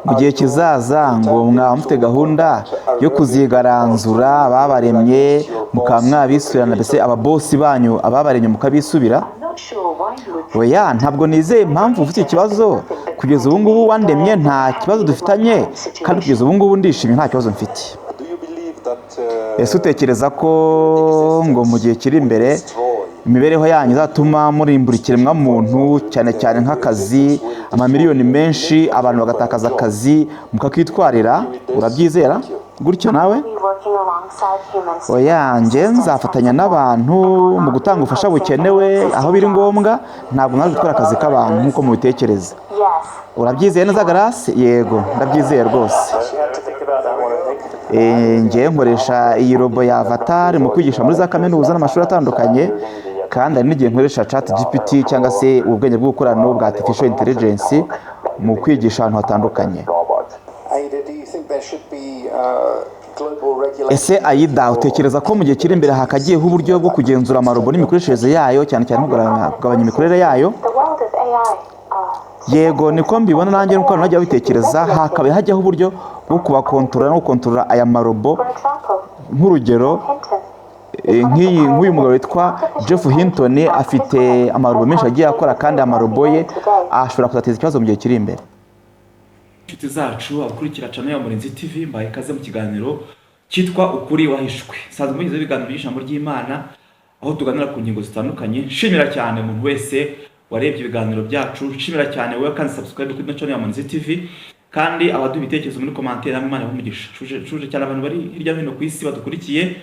mu gihe kizaza ngo mwaba mufite gahunda yo kuzigaranzura ababaremye mukaba mwabisubirana, mbese ababosi banyu ababaremye mukabisubira? Oya, ntabwo nizeye impamvu ufite ikibazo. Kugeza ubu ngubu wandemye nta kibazo dufitanye, kandi kugeza ubu ngubu ndishimye nta kibazo mfite. Ese utekereza ko ngo mu gihe kiri imbere imibereho yanyu izatuma murimbura ikiremwamuntu, cyane cyane nk'akazi, amamiliyoni menshi abantu bagatakaza akazi mukakitwarira? Urabyizera gutyo nawe? Oya, njye nzafatanya n'abantu mu gutanga ubufasha bukenewe aho biri ngombwa, ntabwo naje gutwara akazi k'abantu nk'uko mubitekereza. Urabyizeye neza Grace? Yego, ndabyizeye rwose. Njye nkoresha iyi robo ya Avatar mu kwigisha muri za kaminuza n'amashuri atandukanye, kandi hari n'igihe nkoresha ChatGPT cyangwa se ubwenge bw'ubukorano bwa Artificial Intelligence mu kwigisha ahantu hatandukanye. Ese Aida, utekereza ko mu gihe kiri imbere hakagiyeho uburyo bwo kugenzura amarobo n'imikoreshereze yayo, cyane cyane kugabanya imikorere yayo? Yego, niko mbibona nanjye, nuko najya bitekereza hakabaye hajyaho uburyo bwo kubakontorora no gukontorora aya marobo. Nk'urugero, nk'uyu mugabo witwa Jeff Hinton afite amarobo menshi agiye akora, kandi amarobo ye ashobora kuzateza ikibazo mu gihe kiri imbere. Inshuti zacu abakurikira channel ya Murinzi TV, mbaye ikaze mu kiganiro cyitwa Ukuri Wahishwe. Sanzwe mugize ibiganiro by'ijambo ry'Imana aho tuganira ku ngingo zitandukanye. Nshimira cyane umuntu wese warebye ibiganiro byacu, nshimira cyane wowe kandi subscribe kuri channel ya Murinzi TV, kandi abaduha ibitekerezo muri commentaire namwe Imana bamugisha. Shuje cyane abantu bari hirya no hino ku isi badukurikiye.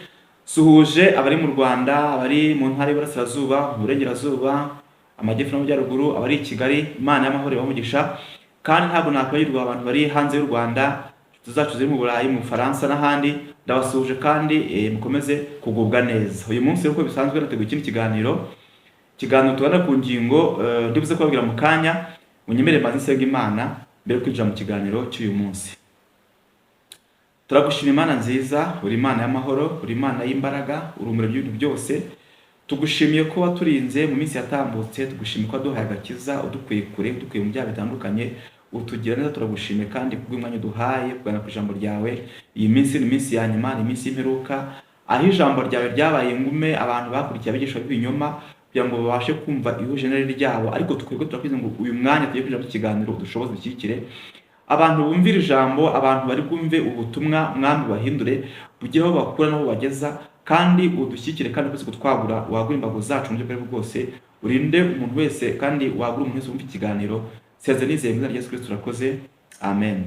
Suhuje abari mu Rwanda, abari mu ntara y'Iburasirazuba, mu Burengerazuba, Amajyepfo n'Amajyaruguru, abari i Kigali, Imana y'amahoro bamugisha. Kandi ntabwo nakwayirwa abantu bari hanze y'u Rwanda, tuzacu ziri mu Burayi, mu Faransa n'ahandi, ndabasuhuje kandi mukomeze kugubwa neza. Uyu munsi uko bisanzwe nateguye ikindi kiganiro tubana ku ngingo ndibuze kubabwira mu kanya. Munyemere maze nsenga Imana mbere yo kwinjira mu kiganiro cy'uyu munsi. Turagushima Imana nziza, uri Imana y'amahoro, uri Imana y'imbaraga, uri umuremyi w'ibintu byose. Tugushimiye ko waturinze mu minsi yatambutse, tugushimiye ko waduhaye agakiza, udukuye kure, udukuye mu byaha bitandukanye, utugira neza. Turagushimiye kandi kubw'umwanya duhaye kugana ku ijambo ryawe. Iyi minsi ni iminsi ya nyuma, ni iminsi y'imperuka, aho ijambo ryawe ryabaye ngume abantu bakurikiye abigisha b'ibinyoma kugira ngo babashe kumva ihuje n'irari ryabo. Ariko twebwe turakwiza ngo uyu mwanya tugiye kwinjira mu kiganiro udushoboze dushyigikire abantu bumvira ijambo, abantu bari bwumve ubutumwa, mwami bahindure bugire aho bakura n'aho bageza, kandi udushyikire kandi ukwezi kutwagura, wagura imbago zacu mu buryo bwose, urinde umuntu wese kandi wagura umuntu wese wumva ikiganiro. Seze nizeye mu izina rya Yesu Kristo turakoze, amen.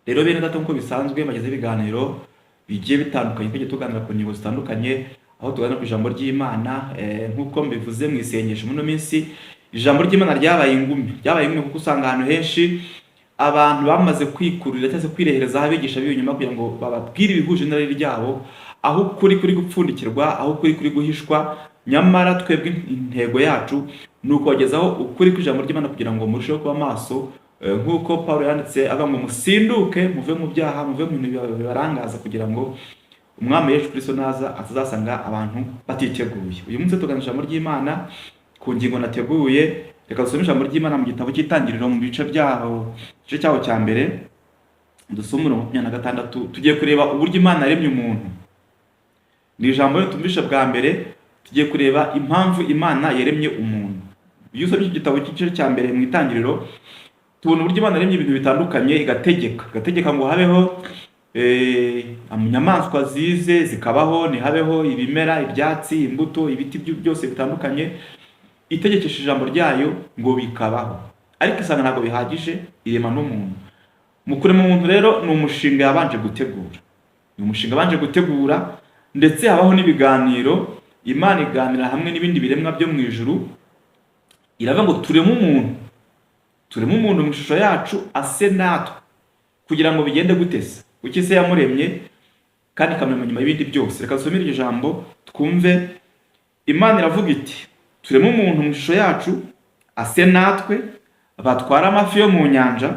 Rero bene data, nk'uko bisanzwe bageze ibiganiro bigiye bitandukanye, tujye tuganira ku ngingo zitandukanye, aho tuganira ku ijambo ry'Imana. Nk'uko mbivuze mu isengesho muno minsi, ijambo ry'Imana ryabaye ingume kuko usanga ahantu henshi abantu bamaze kwikurira cyangwa se kwirehereza aho abigisha b'ibinyoma kugira ngo bababwire ibihuje n'irari ryabo, aho kuri gupfundikirwa, aho kuri guhishwa. Nyamara twebwe intego yacu ni ukubagezaho ukuri kw'ijambo ry'Imana kugira ngo murusheho kuba maso, nk'uko Paulo yanditse avuga ngo musinduke, muve mu byaha, muve mu bintu bibarangaza, kugira ngo umwami Yesu Kristo naza atazasanga abantu batiteguye. Uyu munsi tuganira ijambo ry'Imana ku ngingo nateguye. Reka dusome ijambo ry'Imana mu gitabo cy'Itangiriro mu bice cyaho cya mbere, dusome 26. Tugiye kureba uburyo Imana yaremye umuntu. Ni ijambo ritumvisha bwa mbere. Tugiye kureba impamvu Imana yaremye umuntu. Iyo usomye iki gitabo cy'igice cya mbere mu Itangiriro, tubona uburyo Imana yaremye ibintu bitandukanye, igategeka ngo habeho inyamaswa zize zikabaho, ntihabeho ibimera, ibyatsi, imbuto, ibiti byose bitandukanye. Itegekesha ijambo ryayo ngo bikabaho. Ariko isanga ntabwo bihagije, irema n'umuntu. Mu kurema umuntu rero ni umushinga yabanje gutegura. Ndetse habaho n'ibiganiro. Imana iganira hamwe n'ibindi biremwa byo mu ijuru, iravuga ngo tureme umuntu mu ishusho yacu ase natwe, kugira ngo bigende gutese kuki se yamuremye kandi ikamurema nyuma y'ibindi byose. Reka dusomere iryo jambo twumve. Imana iravuga iti tureme umuntu mu ishusho yacu ase natwe, batwara amafi yo mu nyanja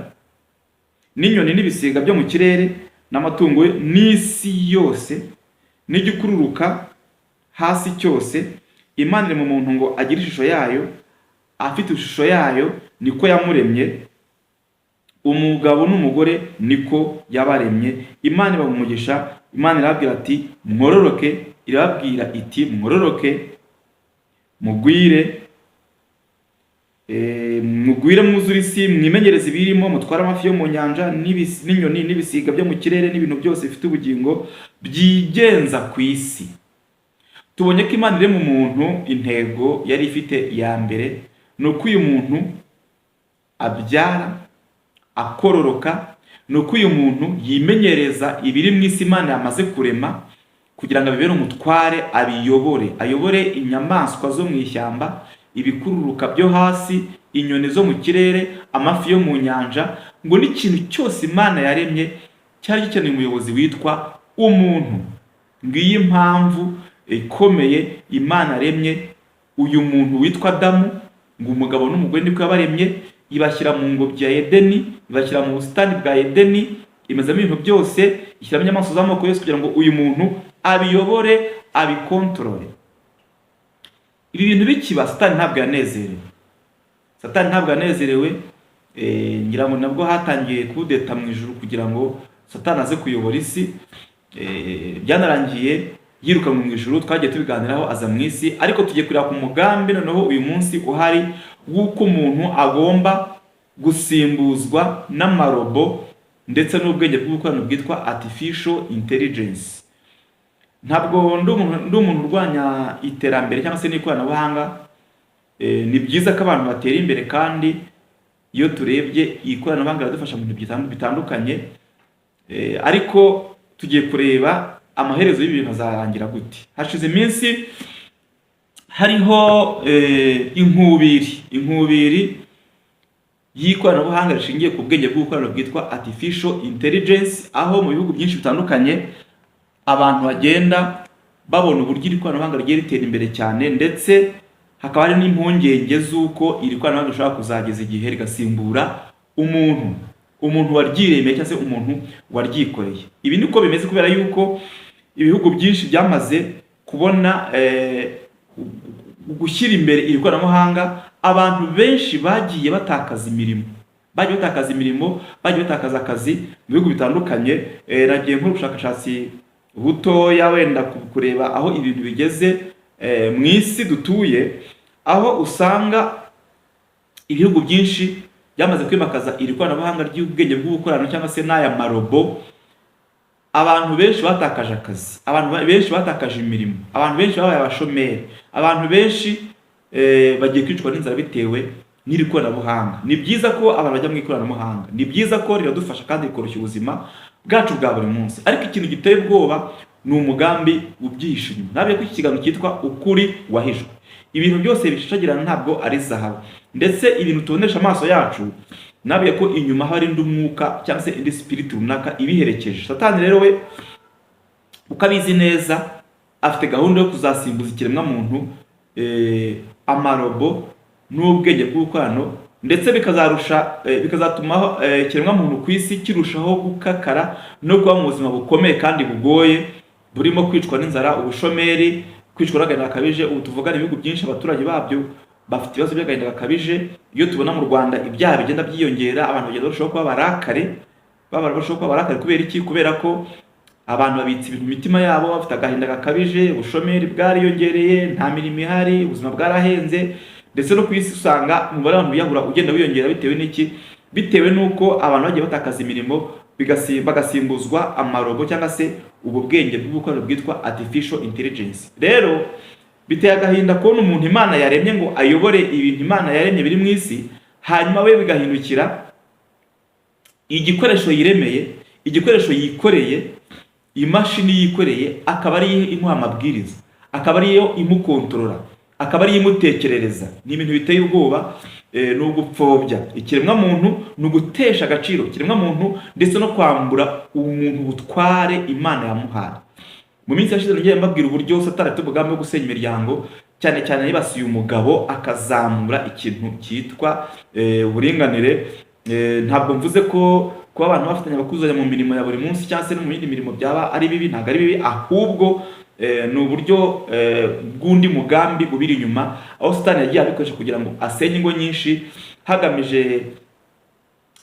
n'inyoni n'ibisiga byo mu kirere n'amatungo n'isi yose n'igikururuka hasi cyose. Imana irema umuntu ngo agire ishusho yayo, afite ishusho yayo niko yamuremye, umugabo n'umugore niko yabaremye. Imana ibaha umugisha. Imana irababwira ati mwororoke, irababwira iti mwororoke, mugwire, mugwire mwuzure isi, mwimenyereze ibirimo, mutware amafi yo mu nyanja n'inyoni n'ibisiga byo mu kirere n'ibintu byose bifite ubugingo byigenza ku isi. Tubonye ko Imana iri mu muntu intego yari ifite ya mbere ni uko uyu muntu abyara akororoka, ni uko uyu muntu yimenyereza ibiri mu isi Imana yamaze kurema kugira ngo abibere umutware, ayobore inyamaswa zo mu ishyamba, ibikururuka byo hasi, inyoni zo mu kirere, amafi yo mu nyanja, ngo n'ikintu cyose Imana yaremye cyari gikeneye umuyobozi witwa umuntu. Ngiyi impamvu ikomeye Imana yaremye uyu muntu witwa Adamu, ngo umugabo n'umugore niko yabaremye, ibashyira mu ngobyi ya Edeni, ibashyira mu busitani bwa Edeni, imezamo ibintu byose, ishyiramo inyamaswa z'amoko yose kugira ngo uyu muntu abiyobore, abikontorore. Ibi bintu bikiba Satani ntabwo yanezerewe. Ngira ngo nabwo hatangiye kudeta mu ijuru kugira ngo Satani aze kuyobora isi. Byanarangiye yirukanwe mu ijuru, twagiye tubiganiraho, aza mu isi, ariko tugiye kureba ku mugambi noneho uyu munsi uhari w'uko umuntu agomba gusimbuzwa n'amarobo ndetse n'ubwenge bw'ubukorano bwitwa artificial intelligence. Ntabwo ndi umuntu urwanya iterambere cyangwa se n'ikoranabuhanga. Ni byiza ko abantu batera imbere, kandi iyo turebye ikoranabuhanga riradufasha mu bintu bitandukanye, ariko tugiye kureba amaherezo y'ibintu azarangira gute. Hashize iminsi hariho inkubiri y'ikoranabuhanga rishingiye ku bwenge bw'ubukorano bwitwa artificial intelligence, aho mu bihugu byinshi bitandukanye abantu bagenda babona uburyo iri koranabuhanga rigiye ritera imbere cyane, ndetse hakaba hari n'impungenge z'uko iri koranabuhanga rishobora kuzageza igihe rigasimbura umuntu waryiremeye cyangwa se umuntu waryikoreye. Ibi niko bimeze kubera yuko ibihugu byinshi byamaze kubona gushyira imbere iri koranabuhanga. Abantu benshi bagiye batakaza imirimo, bagiye batakaza akazi mu bihugu bitandukanye. Nagiye nk'ubushakashatsi butoya wenda kureba aho ibintu bigeze mu isi dutuye, aho usanga ibihugu byinshi byamaze kwimakaza iri koranabuhanga ry'ubwenge bw'ubukorano cyangwa se n'aya marobo. Abantu benshi batakaje akazi, abantu benshi batakaje imirimo, abantu benshi babaye abashomeri, abantu benshi bagiye kwicwa n'inzara bitewe n'iri koranabuhanga. Ni byiza ko abantu bajya mu ikoranabuhanga, ni byiza ko riradufasha kandi rikoroshya ubuzima bwacu bwa buri munsi, ariko ikintu giteye ubwoba ni umugambi ubyihishe inyuma. Ntabwo ko iki kiganiro cyitwa ukuri wahishwe. Ibintu byose bishashagirana ntabwo ari zahabu, ndetse ibintu tubonesha amaso yacu nabwiye ko inyuma hari indi umwuka cyangwa se indi spirit runaka ibiherekeje. Satani rero we uko abizi neza afite gahunda yo kuzasimbuza ikiremwa muntu amarobo n'ubwenge bw'ubukorano, ndetse bikazatuma ikiremwa muntu ku isi kirushaho gukakara no kuba mu buzima bukomeye kandi bugoye, burimo kwicwa n'inzara, ubushomeri, kwicwa n'agahinda gakabije. Ubu tuvugana ibihugu byinshi abaturage babyo bafite ibibazo by'agahinda gakabije. Iyo tubona mu Rwanda ibyaha bigenda byiyongera, abantu bagenda barushaho kuba barakare. Kubera iki? Kubera ko abantu babitse ibintu mu mitima yabo, bafite agahinda gakabije, ubushomeri bwariyongereye, nta mirimo ihari, ubuzima bwarahenze, ndetse no ku isi usanga umubare w'abantu biyahura ugenda wiyongera. Bitewe n'iki? Bitewe n'uko abantu bagiye batakaza imirimo bagasimbuzwa amarobo cyangwa se ubu bwenge bw'ubukorano bwitwa artificial intelligence. Rero biteye agahinda kubona umuntu Imana yaremye ngo ayobore ibintu Imana yaremye biri mu isi, hanyuma we bigahindukira igikoresho yiremeye, igikoresho yikoreye, imashini yikoreye, akaba ari imuha amabwiriza, akaba ariyo imukontorora, akaba ariyo imutekerereza. Ni ibintu biteye ubwoba. Ni ugupfobya ikiremwa muntu, ni ugutesha agaciro ikiremwa muntu, ndetse no kwambura umuntu butware Imana yamuhaye. Mu minsi yashize nagiye mbabwira uburyo Satani afite umugambi wo gusenya imiryango, cyane cyane yibasiye umugabo, akazamura ikintu cyitwa uburinganire. Ntabwo mvuze ko kuba abantu bafatanya bakuzanya mu mirimo ya buri munsi cyangwa se no mu yindi mirimo byaba ari bibi, ntabwo ari bibi, ahubwo ni uburyo bw'undi mugambi ubiri inyuma, aho Satani yagiye abikoresha kugira ngo asenye ingo nyinshi, hagamije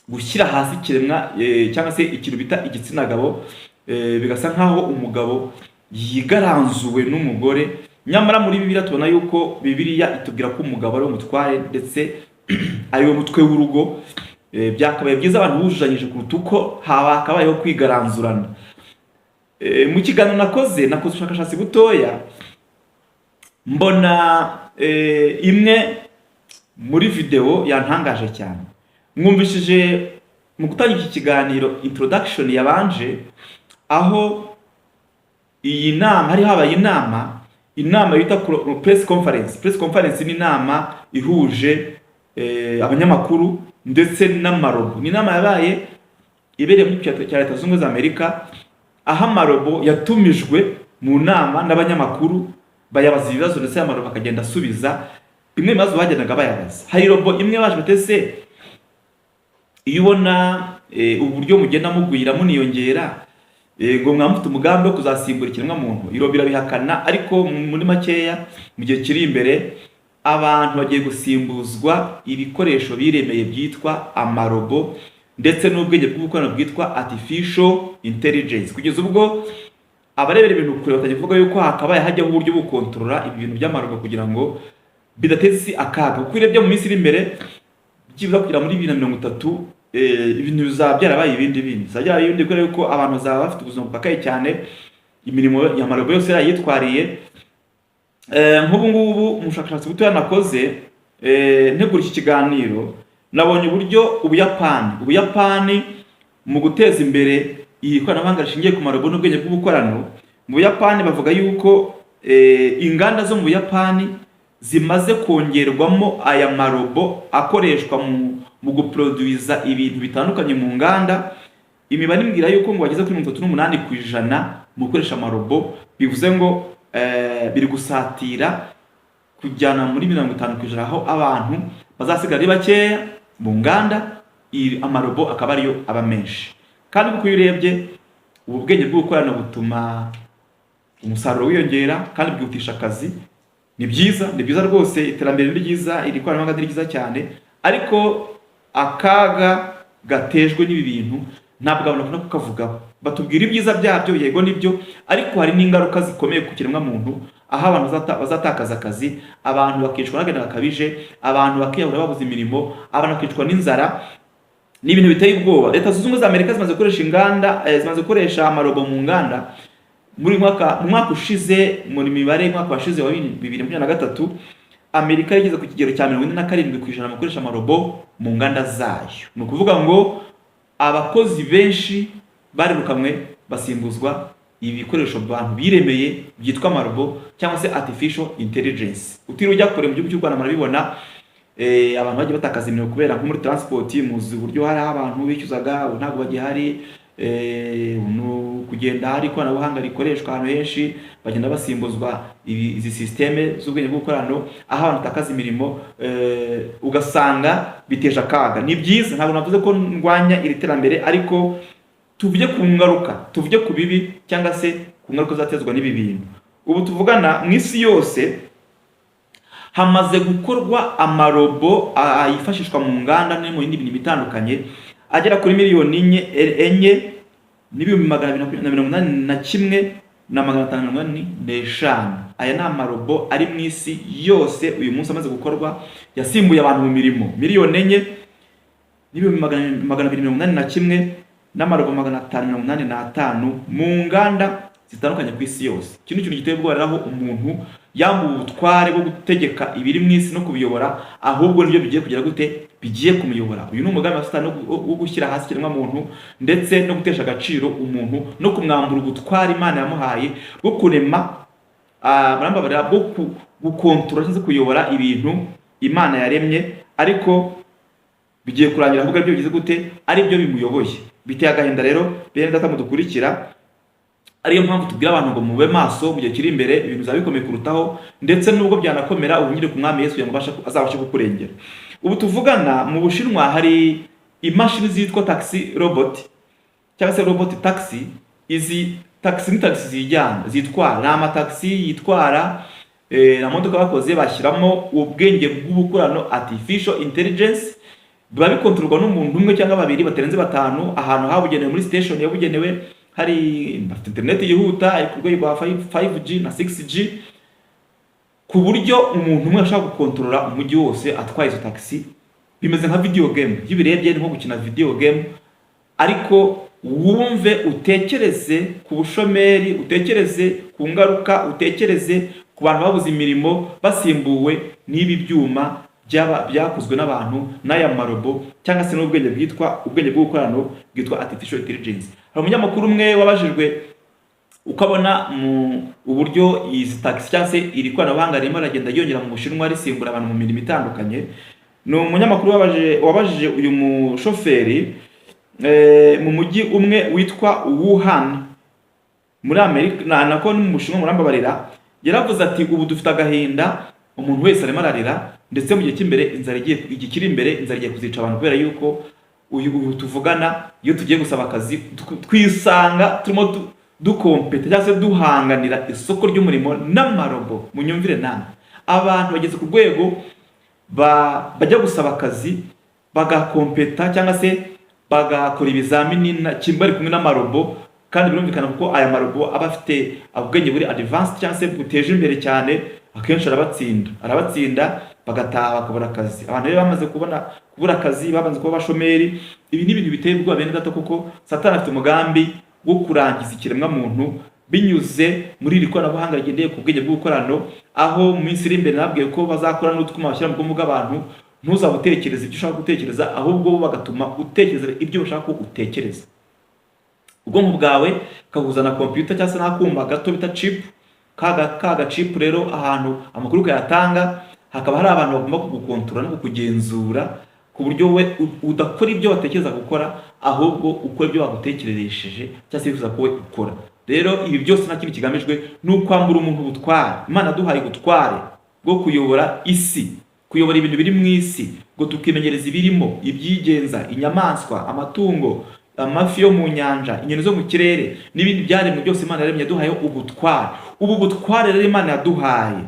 gushyira hasi ikiremwa cyangwa se ikintu bita igitsina gabo, bigasa nkaho umugabo yigaranzuwe n'umugore. Nyamara muri Bibiliya tubona yuko Bibiliya itubwira ko umugabo ari umutware ndetse ari we mutwe w'urugo. Byakabaye byiza abantu bujujanyije kuruta uko hakabayeho kwigaranzurana. Mu kiganiro nakoze ubushakashatsi butoya, mbona imwe muri video yantangaje cyane. Mwumvishije mu gutangira iki kiganiro introduction yabanje, aho iyi nama hari habaye inama yita press conference. Press conference ni inama ihuje abanyamakuru ndetse n'amarobo. Ni inama yabaye ibereye mu cya Leta Zunze Ubumwe za Amerika, aho amarobo yatumijwe mu nama n'abanyamakuru bayabaza ibibazo, ndetse amarobo akagenda asubiza bimwe mu bibazo bagendaga bayabaza. Hari robo imwe baje batese, iyo ubona uburyo mugenda mugwira muniyongera, ngo mwamufite umugambi wo kuzasimbura ikiremwa muntu, irobo irabihakana. Ariko muri makeya mu gihe kiri imbere abantu bagiye gusimbuzwa ibikoresho biremeye byitwa amarobo, ndetse n'ubwenge bw'ubukorano bwitwa artificial intelligence. Kugeza ubwo abarebera ibintu kure batangiye kuvuga yuko hakabaye hajyaho uburyo bwo kontrola ibi bintu by'amarobo kugira ngo bidateza isi akaga. Kuko urebye mu minsi iri imbere byibuza kugera muri 2030 ibintu bizaba byarabaye ibindi kubera yuko abantu bazaba bafite ubuzima bukakaye cyane, imirimo y'amarobo yose yarayitwariye. Nk'ubu ngubu umushakashatsi butoya nakoze ntegura iki kiganiro, nabonye uburyo Ubuyapani mu guteza imbere iyi koranabuhanga rishingiye ku marobo n'ubwenge bw'ubukorano. Mu Buyapani bavuga yuko inganda zo mu Buyapani zimaze kongerwamo aya marobo akoreshwa mu guproduiza ibintu bitandukanye mu nganda. Imibare imbwira yuko ngo bageze kuri 38% mu gukoresha amarobo, bivuze ngo biri gusatira kujyana muri 50% aho abantu bazasigara ari bakeya mu nganda, amarobo akaba ariyo aba menshi. Kandi kuko urebye ubu bwenge bw'ubukorano butuma umusaruro wiyongera kandi bwihutisha akazi. Ni byiza rwose, iterambere ni ryiza, iri koranabuhanga ni ryiza cyane. Ariko akaga gatejwe n'ibi bintu ntabwo abantu bakunda kukavugaho. Batubwira ibyiza byabyo, yego nibyo, ariko hari n'ingaruka zikomeye ku kiremwa muntu, aho abantu bazatakaza akazi, abantu bakicwa n'agahinda gakabije, abantu bakiyahura babuze imirimo, abantu bakicwa n'inzara. Ni ibintu biteye ubwoba. Leta Zunze Ubumwe za Amerika zimaze gukoresha amarobo mu nganda. Mu mwaka ushize, muri mibare mwaka washize wa 2023, Amerika yageze ku kigero cya 47% mu gukoresha amarobo mu nganda zayo. Ni ukuvuga ngo abakozi benshi barirukamwe basimbuzwa ibikoresho abantu biremeye byitwa amarobo cyangwa se artificial intelligence. Utiriwe ujya kure mu gihugu cy'u Rwanda marabibona, abantu bagiye batakaza imirimo kubera nko muri transport, muzi uburyo hari abantu bishyuzaga ntabwo bagihari, kugenda hari ikoranabuhanga rikoreshwa ahantu henshi, bagenda basimbuzwa izi systeme z'ubwenge bw'ubukorano, aho abantu batakaza imirimo, ugasanga biteje akaga. Ni byiza, ntabwo navuze ko ndwanya iri terambere, ariko tuvuge ku ngaruka, tuvuge ku bibi cyangwa se ku ngaruka zatezwa n'ibi bintu. Ubu tuvugana mu isi yose hamaze gukorwa amarobo yifashishwa mu nganda no mu bindi bintu bitandukanye agera kuri miliyoni 4,281,585. Aya ni amarobo ari mu isi yose uyu munsi amaze gukorwa, yasimbuye abantu mu mirimo. Miliyoni 4,281 n'amarobo 585 mu nganda zitandukanye ku isi yose. Kino kintu giteye ubwoba, aho umuntu yambuye ubutware bwo gutegeka ibiri mu isi no kubiyobora, ahubwo nibyo bigiye kugira gute, bigiye kumuyobora. Uyu ni umugambi wa Satani wo gushyira hasi kiremwa muntu, ndetse no gutesha agaciro umuntu, no kumwambura ubutware Imana yamuhaye bwo kurema, bwo gukontrola cyangwa kuyobora ibintu Imana yaremye. Ariko bigiye kurangira ahubwo byo bigize gute, ari byo bimuyoboye. Biteye agahinda rero, bene data mudukurikira. Ariyo mpamvu tubwira abantu ngo mube maso mu gihe kiri imbere, ibintu bizabikomeye kurutaho, ndetse nubwo byanakomera ubunyire ku mwami Yesu kugira ngo azabashe kukurengera. Ubu tuvugana mu Bushinwa hari imashini zitwa taxi robot cyangwa se robot taxi. Izi taxi ni taxi zitwara, ni amataxi yitwara na modoka bakoze bashyiramo ubwenge bw'ubukorano artificial intelligence, biba bikontororwa n'umuntu umwe cyangwa babiri batarenze batanu, ahantu habugenewe muri station yabugenewe, hari bafite internet yihuta ari ku rwego rwa 5G na 6G, ku buryo umuntu umwe ashaka gukontorora umujyi wose atwaye izo taxi. Bimeze nka video game, iyo ubirebye ni nko gukina video game, ariko wumve utekereze ku bushomeri, utekereze ku ngaruka, utekereze ku bantu babuze imirimo basimbuwe n'ibi byuma byakozwe n'abantu n'aya marobo, cyangwa se n'ubwenge bwitwa ubwenge bw'ubukorano bwitwa artificial intelligence. Hari umunyamakuru umwe wabajijwe ukabona mu uburyo izi taxi cyangwa se iri koranabuhanga ririmo aragenda yongera mu Bushinwa risimbura abantu mu mirimo itandukanye. Ni umunyamakuru wabajije uyu mushoferi mu mujyi umwe witwa Wuhan muri Amerika, nako ni mu Bushinwa murambabarira, yaravuze ati ubu dufite agahinda, umuntu wese arimo ararira, ndetse mu gihe cy'imbere inzara igiye kuzica abantu, kubera yuko uyu tuvugana iyo tugiye gusaba akazi twisanga turimo dukompeta cyangwa se duhanganira isoko ry'umurimo n'amarobo. Munyumvire namwe, abantu bageze ku rwego bajya gusaba akazi bagakompeta cyangwa se bagakora ibizamini bari kumwe n'amarobo, kandi birumvikana kuko aya marobo aba afite ubwenge buri advanced cyangwa se buteje imbere cyane, akenshi arabatsinda bagataha bakabura akazi. Abantu rero bamaze kubura akazi, bamaze kuba bashomeri. Ibi ni ibintu biteye ubwoba bene gato, kuko Satani afite umugambi wo kurangiza ikiremwa muntu binyuze muri iri koranabuhanga rigendeye ku bwenge bw'ubukorano, aho mu minsi iri imbere nabwiye ko bazakora n'utwuma bashyira mu bwonko bw'abantu, ntuzabe utekereza ibyo ushaka gutekereza, ahubwo bo bagatuma utekereza ibyo ushaka ko utekereza. Ubwonko bwawe kabuza na computer cyangwa se n'akuma gato bita chip. Kaga chip rero ahantu amakuru kayatanga, hakaba hari abantu bagomba kugukontorora no kukugenzura, ku buryo we udakora ibyo watekereza gukora, ahubwo ukora ibyo wagutekereresheje cyangwa se wifuza ko we ukora. Rero ibi byose nta kintu kigamijwe ni ukwambura umuntu ubutware. Imana duhaye ubutware bwo kuyobora isi, kuyobora ibintu biri mu isi, ngo tukimenyereza ibirimo, ibyigenza, inyamaswa, amatungo, amafi yo mu nyanja, inyoni zo mu kirere n'ibindi byaremwe byose Imana yaremye yaduhaye ubutware. Ubu butware rero Imana yaduhaye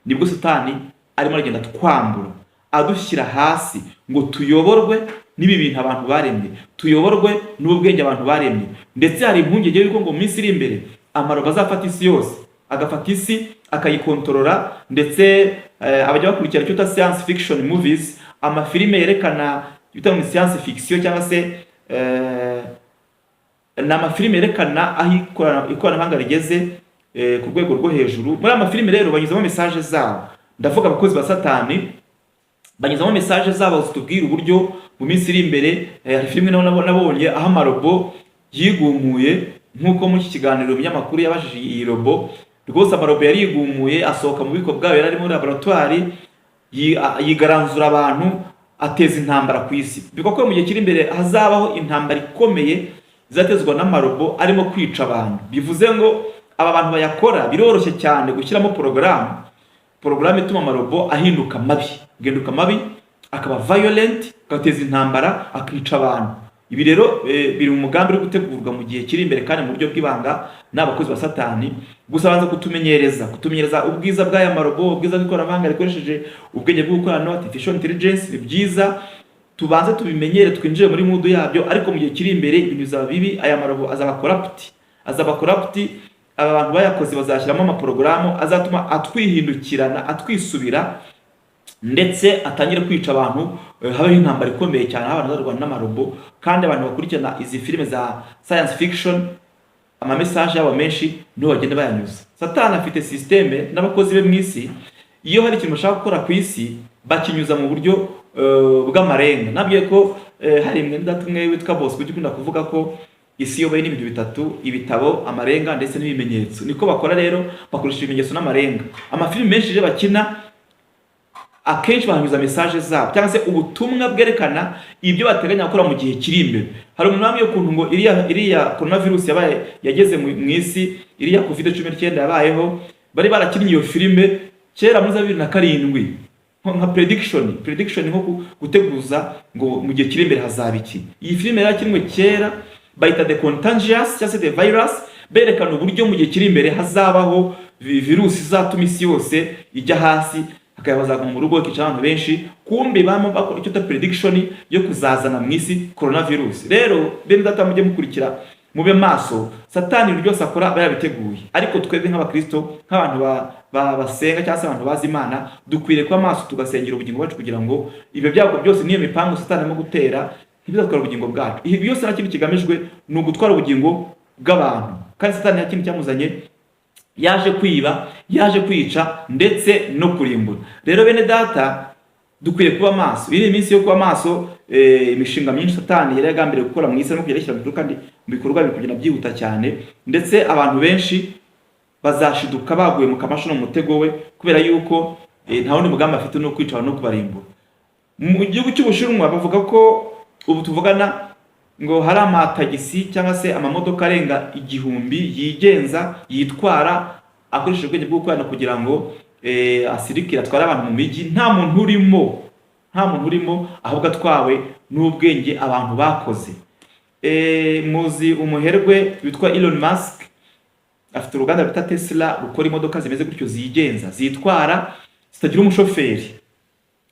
nibwo Satani arimo aragenda twambura, adushyira hasi ngo tuyoborwe n'ibi bintu abantu baremye, tuyoborwe n'ubwenge abantu baremye. Ndetse hari impungenge yuko ngo mu minsi iri imbere amarobo azafata isi yose, agafata isi akayikontorora, ndetse abajya bakurikira icyo science fiction movies, amafilime yerekana ibita mu science fiction cyangwa se n'amafilime yerekana aho ikoranabuhanga rigeze ku rwego rwo hejuru. Muri amafilime rero banyuzamo message zabo, ndavuga abakozi ba Satani banyuzamo message zabo zitubwira uburyo mu minsi iri imbere. Hari filime nabonye aho amarobo yigumuye, nk'uko muri iki kiganiro umunyamakuru yabajije iyi robo, rwose amarobo yari yigumuye, asohoka mu bubiko bwayo, yari ari muri laboratoire, yigaranzura abantu, ateza intambara ku isi. Biko ko mu gihe kiri imbere hazabaho intambara ikomeye izatezwa n'amarobo arimo kwica abantu. Bivuze ngo aba bantu bayakora biroroshye cyane gushyiramo porogaramu ituma amarobo ahinduka mabi, akaba violent, agateza intambara, akica abantu. Ibi rero biri mu mugambi uri gutegurwa mu gihe kiri imbere kandi mu buryo bw'ibanga n'abakozi ba Satani. Gusa banza kutumenyereza ubwiza bw'aya marobo, ubwiza bw'ikoranabuhanga rikoresheje ubwenge bw'ubukorano artificial intelligence. Ni byiza tubanze tubimenyere, twinjire muri mudu yabyo, ariko mu gihe kiri imbere ibintu bizaba bibi. Aya marobo azaba corrupt, aba bantu bayakoze bazashyiramo amaporogaramu azatuma atwihindukirana, atwisubira, ndetse atangire kwica abantu. Habaho intambara ikomeye cyane, abantu bazarwana n'amarobo. Kandi abantu bakurikirana izi filime za science fiction, ama message yabo menshi niho bagenda bayanyuza. Satani afite systeme n'abakozi be mu isi, iyo hari ikintu bashaka gukora ku isi bakinyuza mu buryo bw'amarenga. Nabwiye ko hari umwe witwa Bosco ukunda kuvuga ko isi yoboye n'ibintu bitatu: ibitabo, amarenga ndetse n'ibimenyetso. Niko bakora rero, bakoresha ibimenyetso n'amarenga. Amafilime menshi je bakina akenshi bahanyuza message zabo cyangwa se ubutumwa bwerekana ibyo bateganya gukora mu gihe kiri imbere. Hari umuntu wamye ukuntu ngo iriya coronavirus yageze mu isi, iriya COVID-19 yabayeho, bari barakinnye iyo filime kera muri 2007 nka prediction nko guteguza ngo mu gihe kiri imbere hazaba iki. Iyi filime yarakinwe kera, bayita The Contagious cyangwa se The Virus, berekana uburyo mu gihe kiri imbere hazabaho virusi izatuma isi yose ijya hasi akayabazaga mu rugo kica abantu benshi, kumbe bamo bakora icyo ta prediction yo kuzazana mu isi coronavirus. Rero bene data mujye mukurikira, mube maso, satani ryose akora bayabiteguye, ariko twebwe nk'abakristo, nk'abantu basenga cyangwa se abantu bazi Imana, dukwiriye kuba maso tugasengera ubugingo bwacu kugira ngo ibyo byago byose niyo mipango satani arimo gutera ntibizatwara ubugingo bwacu. Ibi byose nta kintu kigamijwe ni ugutwara ubugingo bw'abantu, kandi satani nta kintu cyamuzanye, yaje kwiba, yaje kwica ndetse no kurimbura. Rero bene data dukwiriye kuba maso. Iri minsi yo kuba maso, imishinga myinshi satani yari yagambiriye gukora mu isi no kugera ishyira mu bikorwa, kandi mu bikorwa biri kugenda byihuta cyane, ndetse abantu benshi bazashiduka baguye mu kamasho no mu mutego we, kubera yuko nta wundi mugambi afite no kwica no kubarimbura. Mu gihugu cy'Ubushinwa bavuga ko ubu tuvugana ngo hari amatagisi cyangwa se amamodoka arenga 1000 yigenza yitwara akoresheje ubwenge bwo gukorana kugira ngo asirikira atwara abantu mu mijyi, nta muntu urimo ahubwo atwawe n'ubwenge abantu bakoze. Muzi umuherwe witwa Elon Musk, afite uruganda rwita Tesla rukora imodoka zimeze gutyo zigenza, zitwara zitagira umushoferi.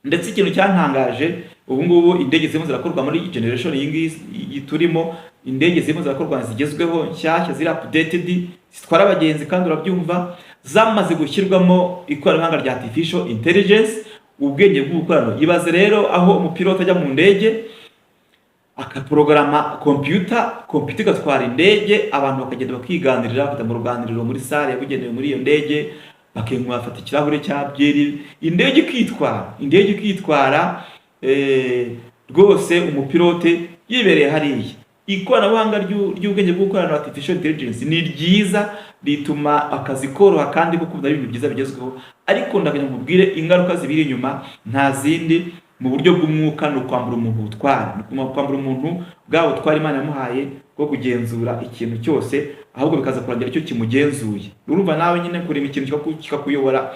Ndetse ikintu cyantangaje, ubu ngubu indege zirimo zirakorwa muri generation iyi turimo, indege zirimo zirakorwa zigezweho nshyashya, ziri updated, zitwara abagenzi, kandi urabyumva zamaze gushyirwamo ikoranabuhanga rya artificial intelligence, ubwenge bw'ubukorano. Ibaze rero aho umupilota ajya mu ndege akaprograma computer igatwara indege, abantu bakagenda bakiganirira, bakajya mu ruganiriro muri salle yabugenewe muri iyo ndege, bakenywa bafata ikirahure cya byeri, indege ikitwara rwose umupilote yibereye hariya. Ikoranabuhanga ry'ubwenge bw'ukorano artificial intelligence ni ryiza, rituma akazi koroha kandi gukunda ibintu byiza bigezweho, ariko ndaganya mubwire ingaruka zibiri inyuma nta zindi. Mu buryo bw'umwuka no kwambura umuntu utwara, kwambura umuntu bwa utwara Imana yamuhaye bwo kugenzura ikintu cyose, ahubwo bikaza kurangira icyo kimugenzuye. Urumva nawe nyine kurima ikintu kikakuyobora,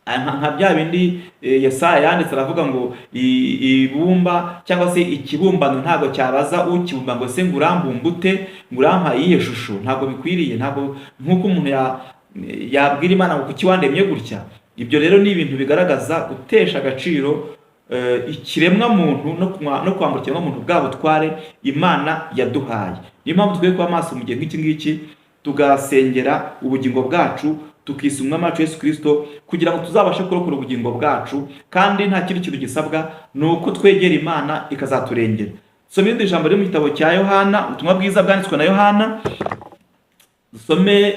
nka bya bindi Yesaya yanditse aravuga ngo ibumba cyangwa se ikibumbano ntago cyabaza ukibumba ngo se ngurambumbute ngurampa iyihe shusho. Ntago bikwiriye, ntago nkuko umuntu yabwira Imana ngo kuki wandemye gutya. Ibyo rero ni ibintu bigaragaza gutesha agaciro ikiremwa muntu no kwambura ikiremwa muntu bwa butware Imana yaduhaye. Niyo mpamvu twe kwa maso mu gihe nk'iki ngiki tugasengera ubugingo bwacu, tukisumwa macu Yesu Kristo, kugira ngo tuzabashe kurokora ubugingo bwacu, kandi nta kintu gisabwa nuko twegera Imana ikazaturengera. Some irindi jambo riri mu gitabo cya Yohana, ubutumwa bwiza bwanditswe na Yohana, dusome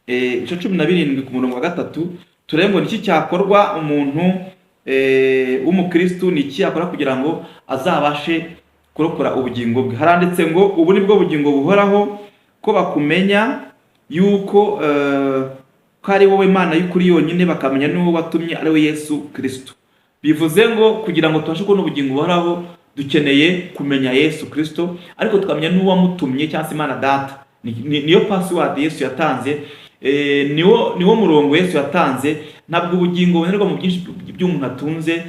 igice 17 ku murongo wa 3, turebe ngo niki cyakorwa umuntu w'umukristo, niki yakora kugira ngo azabashe kurokora ubugingo bwe. Haranditse ngo ubu ni bwo bugingo buhoraho, ko bakumenya yuko ko ari wowe Imana y'ukuri yonyine, bakamenya n'uwo watumye ari we Yesu Kristo. Bivuze ngo kugira ngo tubashe kubona ubugingo buhoraho dukeneye kumenya Yesu Kristo, ariko tukamenya n'uwo wamutumye cyangwa se Imana Data. Niyo password Yesu yatanze, niwo murongo Yesu yatanze. Ntabwo ubugingo bunerwa mu byinshi by'umuntu atunze,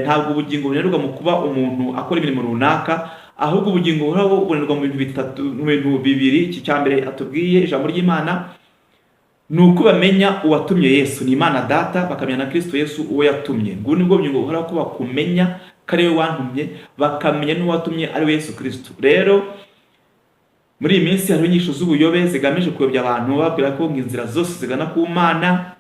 ntabwo ubugingo bunerwa mu kuba umuntu akora imirimo runaka, ahubwo ubugingo buhoraho bunerwa mu bintu bibiri. Iki cya mbere atubwiye ijambo ry'Imana, nuko bamenya uwatumye Yesu, ni Imana Data, bakamenya na Kristo Yesu uwo yatumye. Ngo nibwo bugingo buhoraho, ko bakumenya ko ari we wantumye, bakamenya n'uwatumye ari we Yesu Kristo. Rero muri iyi minsi hari inyigisho z'ubuyobe zigamije kuyobya abantu, babwira ko inzira zose zigana ku Mana.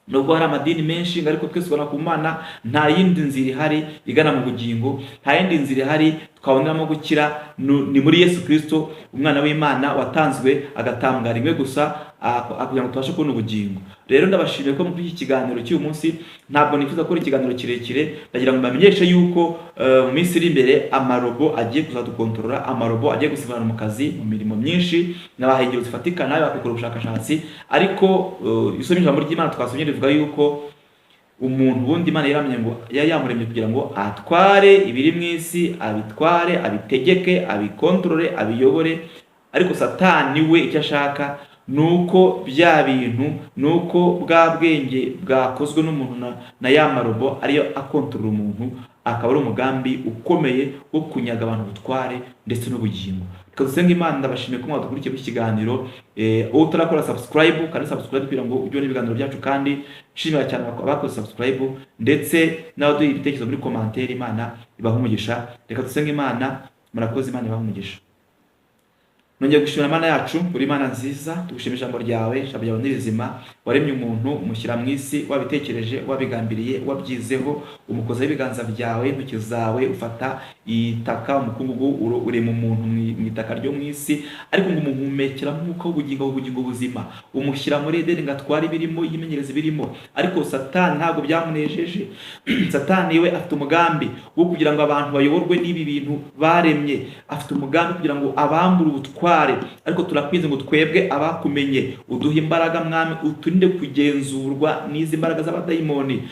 Nubwo hari amadini menshi, ariko twese tugana ku Mana. Nta yindi nzira ihari igana mu bugingo, nta yindi nzira ihari twaboneramo gukira, ni muri Yesu Kristo, umwana w'Imana watanzwe agatambwa rimwe gusa kugira ngo tubashe kubona ubugingo. Rero ndabashimiye ko muri iki kiganiro cy'uyu munsi, ntabwo nifuza ko ari ikiganiro kirekire, ndagira ngo mbamenyeshe yuko mu minsi iri imbere amarobo agiye kuzadukontorora, amarobo agiye gusibana mu kazi, mu mirimo myinshi, n'abahengero zifatika nawe bakora ubushakashatsi. Ariko isoma ijambo ry'Imana twasomye rivuga yuko umuntu bundi Imana yaramye ngo yamuremye kugira ngo atware ibiri mu isi, abitware, abitegeke, abikontorore, abiyobore. Ariko Satani we icyo ashaka nuko bya bintu, nuko bwa bwenge bwakozwe n'umuntu na ya marobo ariyo akontorora umuntu, akaba ari umugambi ukomeye wo kunyaga abantu ubutware ndetse n'ubugingo. Reka dusenge Imana. Ndabashimiye ko mwadukurikiye iki kiganiro. Wowe utarakora subscribe kandi subscribe kugira ngo ujye ibiganiro byacu, kandi nshimira cyane abakoze subscribe ndetse n'abaduha ibitekerezo muri commentaire. Imana ibahe umugisha. Reka dusenge Imana. Murakoze. Imana ibahe umugisha. Nongeye gushimira Imana yacu, uri Imana nziza. Tugushimira ijambo ryawe, ijambo ryawe ni rizima. Waremye umuntu umushyira mu isi, wabitekereje, wabigambiriye, wabyizeho, umukoza w'ibiganza byawe, intoki zawe, ufata itaka, umukungugu urema umuntu mu itaka ryo mu isi, ariko ngo umuhumekera nk'uko ubugingo buzima, umushyira muri Edeni ngo atware ibirimo, yimenyereze birimo. Ariko Satani ntabwo byamunejeje. Satani we afite umugambi wo kugira ngo abantu bayoborwe n'ibi bintu baremye. Afite umugambi kugira ngo abambure ubutware. Ariko turakwize ngo twebwe abakumenye uduhe imbaraga Mwami, uturinde kugenzurwa n'izi mbaraga z'abadayimoni.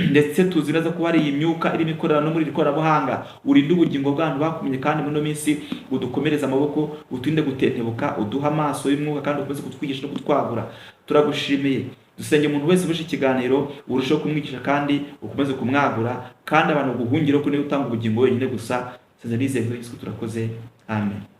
Ndetse tuzi neza ko hari iyi myuka irimo ikorera no muri ikoranabuhanga. Urinde ubugingo bw'abantu bakumenye, kandi muri no minsi udukomereze amaboko, uturinde gutentebuka, uduha amaso y'umwuka, kandi ukomeze kutwigisha no kutwagura. Turagushimiye. Dusenge umuntu wese uje ikiganiro urushaho kumwigisha kandi ukomeze kumwagura, kandi abantu baguhungire ko niwe utanga ubugingo wenyine gusa. Sezerize Yesu turakoze. Amen.